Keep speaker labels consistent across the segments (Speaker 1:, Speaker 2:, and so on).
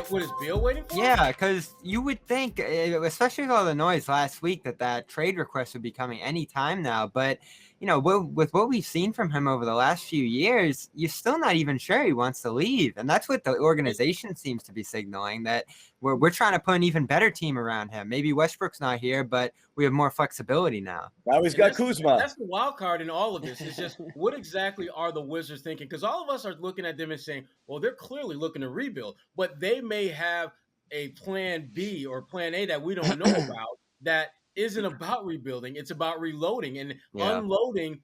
Speaker 1: What is Beal waiting for?
Speaker 2: Yeah, because you would think, especially with all the noise last week, that trade request would be coming any time now. But, with what we've seen from him over the last few years, you're still not even sure he wants to leave. And that's what the organization seems to be signaling, that we're trying to put an even better team around him. Maybe Westbrook's not here, but we have more flexibility now.
Speaker 3: Now he's got Kuzma.
Speaker 1: That's the wild card in all of this. It's just, what exactly are the Wizards thinking? Because all of us are looking at them and saying, well, they're clearly looking to rebuild, but they may have a plan B or plan A that we don't know about that isn't about rebuilding. It's about reloading and unloading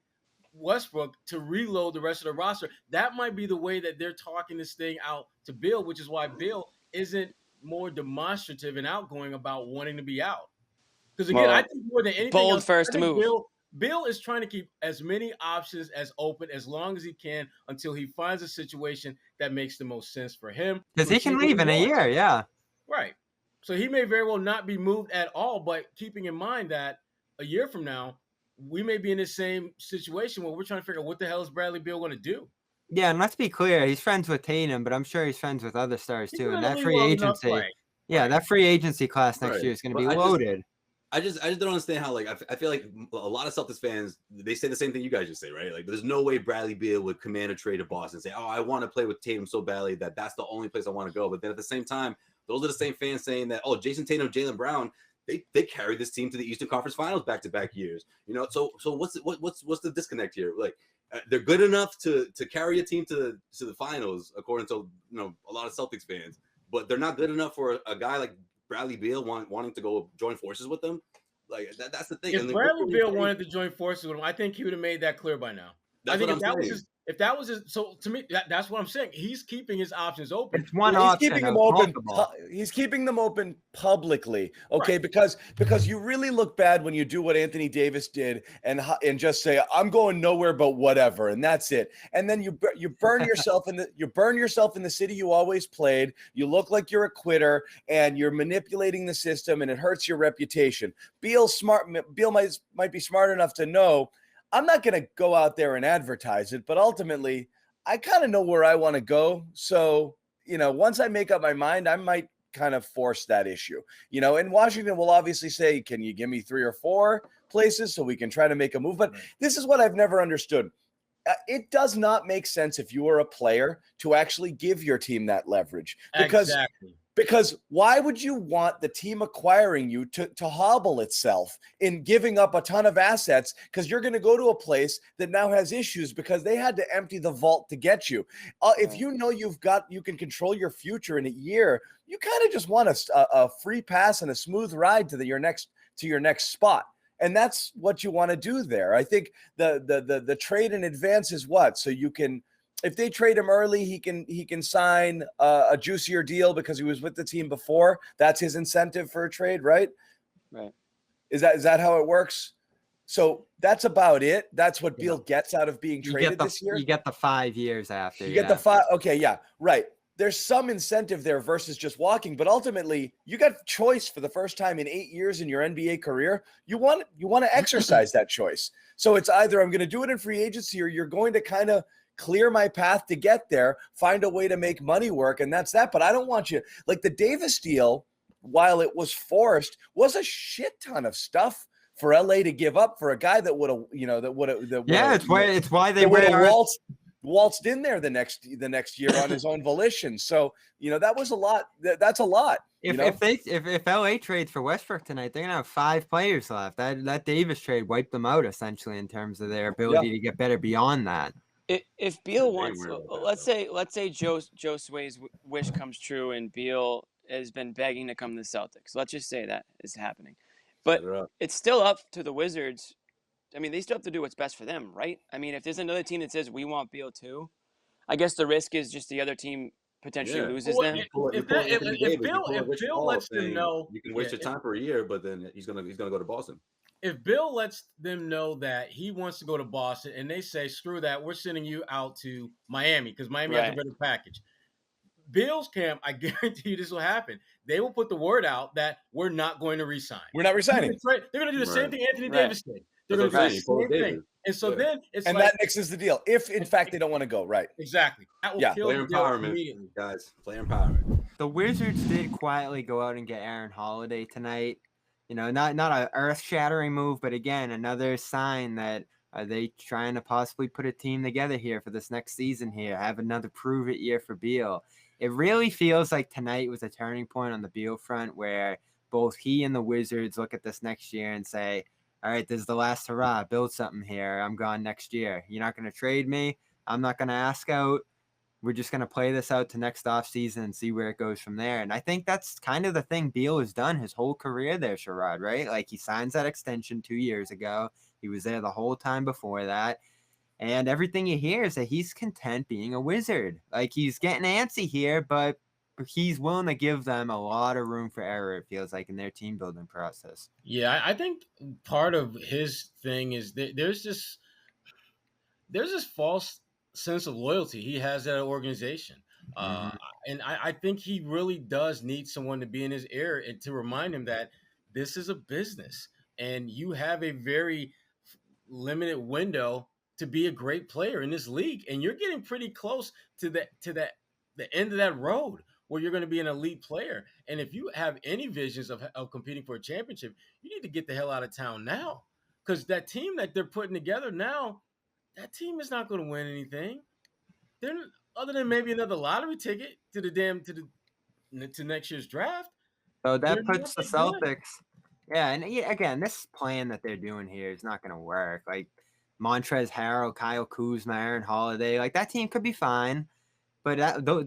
Speaker 1: Westbrook to reload the rest of the roster. That might be the way that they're talking this thing out to Bill, which is why Bill isn't more demonstrative and outgoing about wanting to be out. Because again, I think more than anything
Speaker 4: bold
Speaker 1: else,
Speaker 4: first move.
Speaker 1: Bill is trying to keep as many options as open as long as he can until he finds a situation that makes the most sense for him.
Speaker 2: Because he can leave in a year, yeah.
Speaker 1: Right. So he may very well not be moved at all, but keeping in mind that a year from now, we may be in the same situation where we're trying to figure out what the hell is Bradley Beal going to do.
Speaker 2: Yeah, and let's be clear, he's friends with Tatum, but I'm sure he's friends with other stars too. And that free agency, that free agency class next year is going to be loaded.
Speaker 5: I just don't understand how, like, I feel like a lot of Celtics fans, they say the same thing you guys just say, right? Like, there's no way Bradley Beal would command a trade to Boston and say, oh, I want to play with Tatum so badly that's the only place I want to go. But then at the same time, those are the same fans saying that, oh, Jason Tatum, Jaylen Brown, they carried this team to the Eastern Conference Finals back-to-back years. So what's the disconnect here? Like, they're good enough to carry a team to the finals, according to a lot of Celtics fans, but they're not good enough for a guy like Bradley Beal wanting to go join forces with them. Like that's the thing.
Speaker 1: If Bradley Beal wanted to join forces with him, I think he would have made that clear by now.
Speaker 5: That's what I'm saying.
Speaker 1: If that was his, so to me, that's what I'm saying. He's keeping his options open.
Speaker 2: It's one option.
Speaker 3: He's keeping them open. He's keeping them open publicly, okay? Right. Because you really look bad when you do what Anthony Davis did and just say, I'm going nowhere but whatever, and that's it. And then you burn yourself in the city you always played. You look like you're a quitter, and you're manipulating the system, and it hurts your reputation. Beal might be smart enough to know, I'm not going to go out there and advertise it, but ultimately, I kind of know where I want to go. So, once I make up my mind, I might kind of force that issue. And Washington will obviously say, can you give me 3 or 4 places so we can try to make a move? But this is what I've never understood. It does not make sense if you are a player to actually give your team that leverage. Because why would you want the team acquiring you to hobble itself in giving up a ton of assets? Because you're going to go to a place that now has issues because they had to empty the vault to get you. If you know you can control your future in a year, you kind of just want a free pass and a smooth ride to your next spot. And that's what you want to do there. I think the trade in advance is what? So you can. If they trade him early, he can sign a juicier deal because he was with the team before. That's his incentive for a trade, right?
Speaker 4: Right.
Speaker 3: Is that how it works? So that's about it. That's what Beal gets out of being traded this year.
Speaker 2: You get the 5 years after.
Speaker 3: You get the 5. Okay, yeah, right. There's some incentive there versus just walking, but ultimately you got choice for the first time in 8 years in your NBA career. You want to exercise that choice. So it's either I'm going to do it in free agency or you're going to kind of clear my path to get there, find a way to make money work, and that's that. But I don't want you – like the Davis deal, while it was forced, was a shit ton of stuff for LA to give up for a guy that would have –
Speaker 2: it's why they
Speaker 3: would have waltzed in there the next year on his own volition. So, that was a lot. That's a lot.
Speaker 2: If LA trades for Westbrook tonight, they're gonna have 5 players left. That Davis trade wiped them out essentially in terms of their ability to get better beyond that.
Speaker 4: If Beal wants, let's say Joe Sway's wish comes true and Beal has been begging to come to the Celtics. Let's just say that is happening, but it's still up to the Wizards. I mean, they still have to do what's best for them, right? I mean, if there's another team that says we want Beal too, I guess the risk is just the other team potentially loses them.
Speaker 1: If Bill lets them know,
Speaker 5: you can waste your time for a year, but then he's gonna go to Boston.
Speaker 1: If Bill lets them know that he wants to go to Boston and they say, screw that, we're sending you out to Miami because Miami has a better package. Bill's camp, I guarantee you this will happen. They will put the word out that we're not going to resign.
Speaker 3: We're not resigning.
Speaker 1: They're going to do the same thing Anthony Davis did. They're going to do the same thing. And so then it's
Speaker 3: and
Speaker 1: like,
Speaker 3: that nixes the deal. If in fact they don't want to go, right?
Speaker 1: Exactly. That will kill
Speaker 5: Player
Speaker 1: the deal
Speaker 5: empowerment,
Speaker 1: immediately.
Speaker 5: guys. Player empowerment.
Speaker 2: The Wizards did quietly go out and get Aaron Holiday tonight. You know, not an earth-shattering move, but again, another sign that are they trying to possibly put a team together here for this next season here, have another prove-it year for Beal. It really feels like tonight was a turning point on the Beal front where both he and the Wizards look at this next year and say, all right, this is the last hurrah. Build something here. I'm gone next year. You're not going to trade me. I'm not going to ask out. We're just going to play this out to next offseason and see where it goes from there. And I think that's kind of the thing Beal has done his whole career there, Sherrod, right? Like he signs that extension 2 years ago. He was there the whole time before that. And everything you hear is that he's content being a Wizard. Like he's getting antsy here, but he's willing to give them a lot of room for error, it feels like, in their team building process.
Speaker 1: Yeah, I think part of his thing is that there's this false sense of loyalty he has at an organization. And I think he really does need someone to be in his ear and to remind him that this is a business and you have a very limited window to be a great player in this league. And you're getting pretty close to the end of that road where you're going to be an elite player. And if you have any visions of competing for a championship, you need to get the hell out of town now, because that team that they're putting together now, that team is not going to win anything. They're other than maybe another lottery ticket to next year's draft.
Speaker 2: So that puts the Celtics. Yeah, and again, this plan that they're doing here is not going to work. Like Montrezl Harrell, Kyle Kuzma, Aaron Holiday, like that team could be fine, but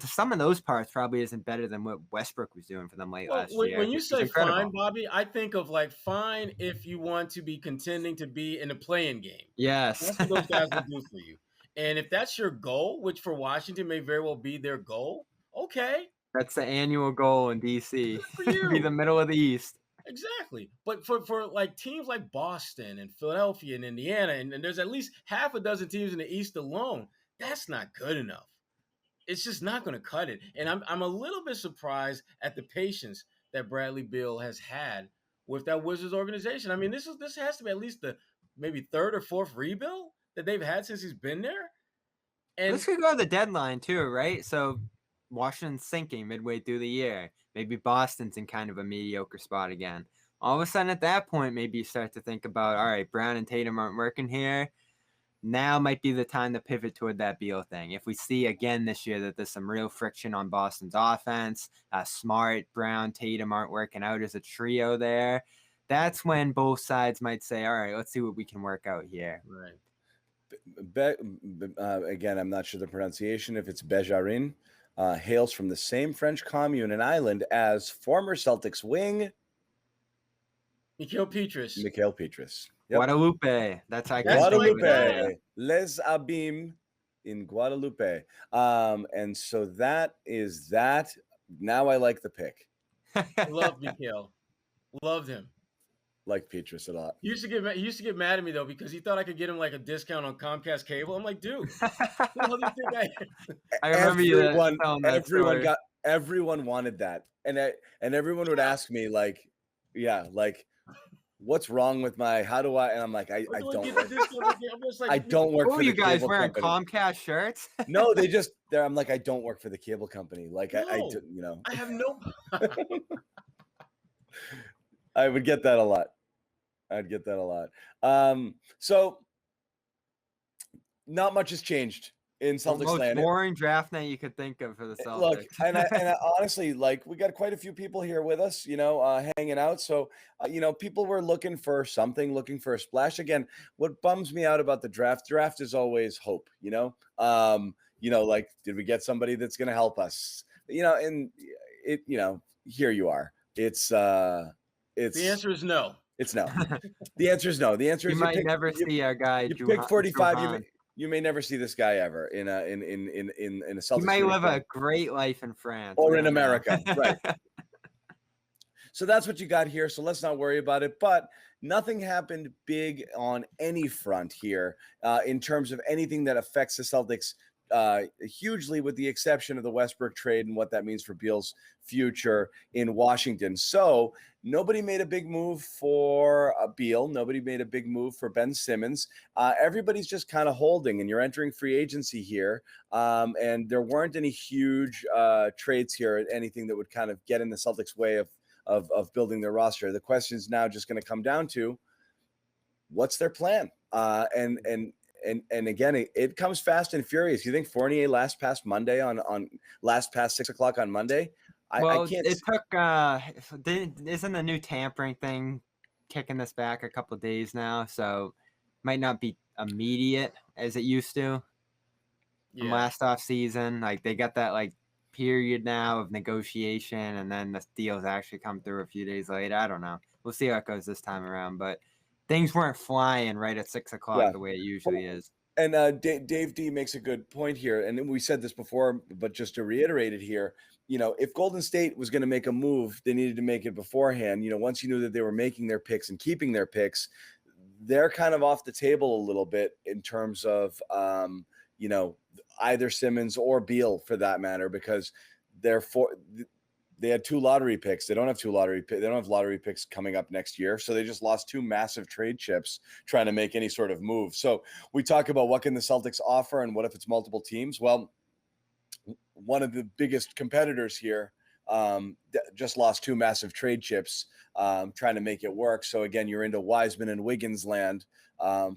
Speaker 2: some of those parts probably isn't better than what Westbrook was doing for them last year.
Speaker 1: When you say fine, Bobby, I think of like fine if you want to be contending to be in a play-in game.
Speaker 2: Yes.
Speaker 1: That's what those guys will do for you. And if that's your goal, which for Washington may very well be their goal, okay.
Speaker 2: That's the annual goal in DC. Be the middle of the East.
Speaker 1: Exactly. But for like teams like Boston and Philadelphia and Indiana, and there's at least half a dozen teams in the East alone, that's not good enough. It's just not going to cut it. And I'm a little bit surprised at the patience that Bradley Beal has had with that Wizards organization. I mean, this has to be at least the maybe third or fourth rebuild that they've had since he's been there. And
Speaker 2: this could go to the deadline too, right? So Washington's sinking midway through the year. Maybe Boston's in kind of a mediocre spot again. All of a sudden at that point, maybe you start to think about, all right, Brown and Tatum aren't working here. Now might be the time to pivot toward that Beal thing. If we see again this year that there's some real friction on Boston's offense, Smart, Brown, Tatum aren't working out as a trio there, that's when both sides might say, all right, let's see what we can work out here.
Speaker 1: Right.
Speaker 3: Again, I'm not sure the pronunciation, if it's Bejarin, hails from the same French commune and island as former Celtics wing
Speaker 1: Mikal Pietrus.
Speaker 3: Yep.
Speaker 2: Guadalupe. That's how
Speaker 3: Guadalupe. Les Abîmes in Guadalupe. And so that is that. Now I like the pick.
Speaker 1: Love Mikal. Loved him.
Speaker 3: Like Pietrus a lot.
Speaker 1: He used to get mad at me though because he thought I could get him like a discount on Comcast cable. I'm like, dude, who the hell do you think I am?
Speaker 2: I remember
Speaker 3: everyone wanted that, and everyone would ask me like, what's wrong with my? How do I? And I'm like, I don't work for the
Speaker 2: you guys
Speaker 3: cable
Speaker 2: wearing
Speaker 3: company.
Speaker 2: Comcast shirts?
Speaker 3: No, I'm like, I don't work for the cable company. Like I
Speaker 1: have no.
Speaker 3: I would get that a lot. So not much has changed in Celtics
Speaker 2: most
Speaker 3: land.
Speaker 2: Boring draft night you could think of for the Celtics.
Speaker 3: Look, and I honestly, like, we got quite a few people here with us, hanging out. So, people were looking for something, looking for a splash. Again, what bums me out about the draft is always hope, like, did we get somebody that's going to help us? And it, here you are. It's the
Speaker 1: answer is no.
Speaker 3: It's no. The answer is no. The answer is
Speaker 2: you might never see our guy.
Speaker 3: You pick 45. You may never see this guy ever in a Celtics.
Speaker 2: He may live a great life in France
Speaker 3: or in America, right? So that's what you got here. So let's not worry about it. But nothing happened big on any front here in terms of anything that affects the Celtics hugely, with the exception of the Westbrook trade and what that means for Beal's future in Washington. So nobody made a big move for Beal. Nobody made a big move for Ben Simmons. Everybody's just kind of holding, and you're entering free agency here. And there weren't any huge trades here, anything that would kind of get in the Celtics' way of building their roster. The question is now just going to come down to what's their plan? And again, it comes fast and furious. You think Fournier last past 6 o'clock on Monday? I can't.
Speaker 2: It took. Isn't the new tampering thing kicking this back a couple of days now? So might not be immediate as it used to. From last off season, like they got that like period now of negotiation, and then the deals actually come through a few days later. I don't know. We'll see how it goes this time around, but things weren't flying right at 6 o'clock the way it usually is.
Speaker 3: And Dave D makes a good point here, and we said this before, but just to reiterate it here, if Golden State was going to make a move, they needed to make it beforehand. Once you knew that they were making their picks and keeping their picks, they're kind of off the table a little bit in terms of, either Simmons or Beal for that matter, because they had 2 lottery picks. They don't have 2 lottery picks. They don't have lottery picks coming up next year. So they just lost 2 massive trade chips trying to make any sort of move. So we talk about what can the Celtics offer and what if it's multiple teams? Well, one of the biggest competitors here just lost 2 massive trade chips trying to make it work. So again, you're into Wiseman and Wiggins land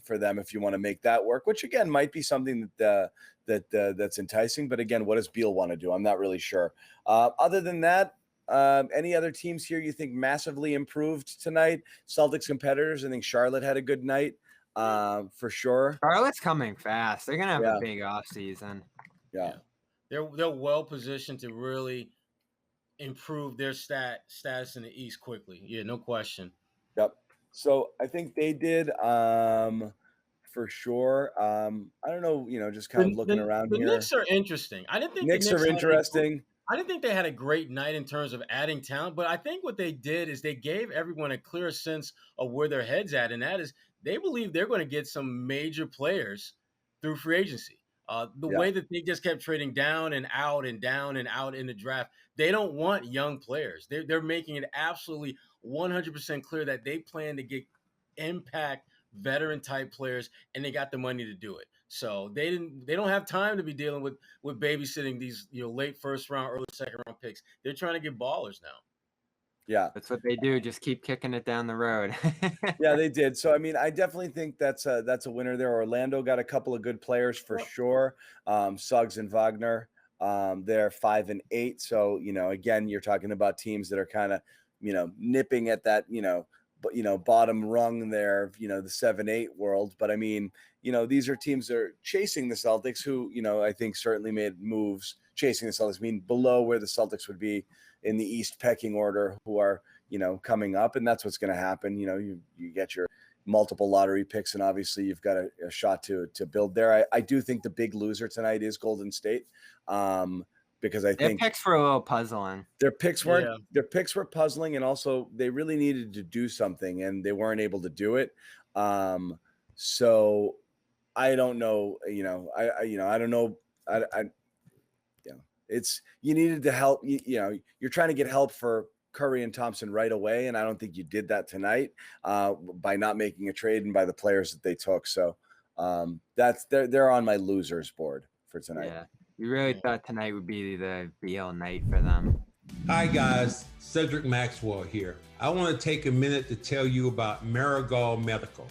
Speaker 3: for them if you want to make that work, which again might be something that's enticing. But again, what does Beal want to do? I'm not really sure. Other than that, any other teams here you think massively improved tonight? Celtics competitors, I think Charlotte had a good night for sure.
Speaker 2: Charlotte's coming fast. They're gonna have a big offseason.
Speaker 3: Yeah.
Speaker 1: They're well positioned to really improve their status in the East quickly. Yeah, no question.
Speaker 3: Yep. So I think they did for sure. I don't know, just kind of looking around here.
Speaker 1: The Knicks are interesting. I didn't think
Speaker 3: Knicks are interesting.
Speaker 1: I didn't think they had a great night in terms of adding talent, but I think what they did is they gave everyone a clear sense of where their head's at, and that is they believe they're going to get some major players through free agency. The way that they just kept trading down and out and down and out in the draft, they don't want young players. They're making it absolutely 100% clear that they plan to get impact veteran type players, and they got the money to do it. So they don't have time to be dealing with babysitting these late first round, early second round picks. They're trying to get ballers now.
Speaker 3: Yeah,
Speaker 2: that's what they do. Just keep kicking it down the road.
Speaker 3: Yeah, they did. So I mean, I definitely think that's a winner there. Orlando got a couple of good players for sure. Suggs and Wagner. They're 5 and 8. So again, you're talking about teams that are kind of nipping at that bottom rung there, the 7-8 world. But I mean, these are teams that are chasing the Celtics, who I think certainly made moves. Chasing the Celtics, I mean below where the Celtics would be in the East pecking order, who are coming up, and that's what's going to happen. You get your multiple lottery picks, and obviously you've got a shot to build there. I do think the big loser tonight is Golden State, because I think
Speaker 2: their picks were a little puzzling.
Speaker 3: Their picks were puzzling, and also they really needed to do something, and they weren't able to do it. So I don't know. I don't know. It's you needed to help. You're trying to get help for Curry and Thompson right away, and I don't think you did that tonight by not making a trade and by the players that they took. So they're on my losers board for tonight.
Speaker 2: Yeah, we really thought tonight would be the Beal night for them.
Speaker 6: Hi guys, Cedric Maxwell here. I want to take a minute to tell you about Marigold Medical.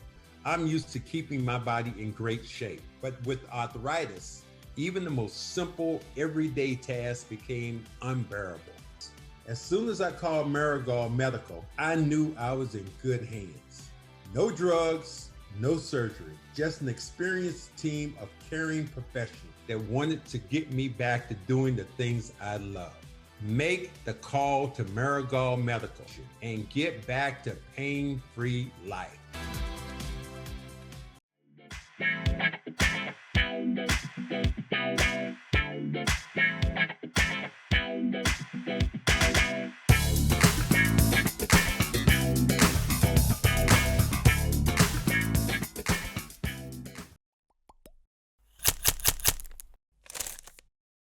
Speaker 6: I'm used to keeping my body in great shape, but with arthritis, even the most simple everyday tasks became unbearable. As soon as I called Marigold Medical, I knew I was in good hands. No drugs, no surgery, just an experienced team of caring professionals that wanted to get me back to doing the things I love. Make the call to Marigold Medical and get back to pain-free life.